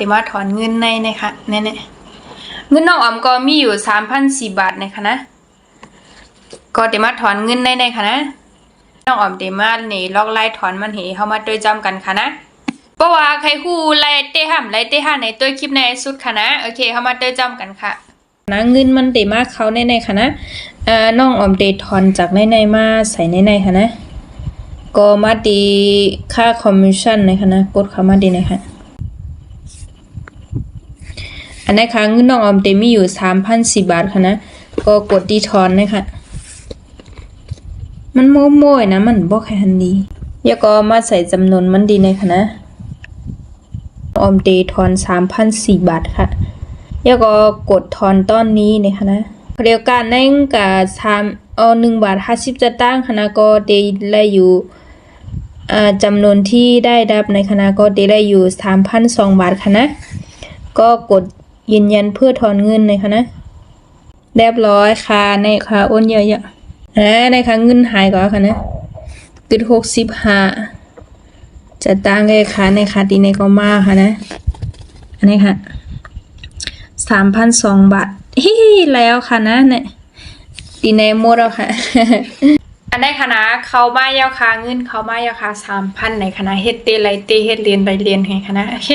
ติมาถอนเงินในนะคะเนี่ยเงินน้องออมก็มีอยู่3,400 บาทนะคะนะก็ติมาถอนเงินในค่ะนะน้องออมติมานี่ลอกไล่ถอนมันเหเข้ามาด้วยจำกันค่ะนะเพราะว่าใครคู่ไล่เตะห้ำไล่เตะห้าในตัวคลิปในสุดค่ะนะโอเคเข้ามาด้วยจำกันค่ะนะเงินมันติมาเขาในค่ะนะน้องออมเตถอนจากในมาใส่ในค่ะนะก็มาดีค่าคอมมิชชั่นนะคะนะกดเข้ามาดีนะคะอันนี้ค่ะเงินน้องออมเตมีอยู่3,400 บาทค่ะนะก็กดดีทอนนะคะมันโม่ๆนะมันบ่แค่หันดีแล้วก็มาใส่จำนวนมันดีนะคะนะออมเตทอน3,400 บาทค่ะแล้วก็กดทอนตอนนี้นะคะนะเรียกการนั่งกับ1 บาท 50 สตางค์ค่ะนะก็ได้อยู่จำนวนที่ได้รับในคณะก็ได้อยู่ 3,200 บาทค่ะนะก็กดยืนยันเพื่อถอนเงินในคณะเรียบร้อยค่ะในค่ะโอนเยอะๆในค่ะเงินหายก่อนค่ะนะติด65จะตั้งเลยค่ะในค่ะดีในก็มาค่ะนะอันนี้ค่ะ 3,200 บาทแล้วค่ะนะเนี่ยดีในหมดแล้วค่ะ อันในคณะเขามายาวคาเงินเขามายาวคา3,000ในคณะเฮ็ดเตไรเตเฮ็ดเรียนไปเรียนให้คณะโอเค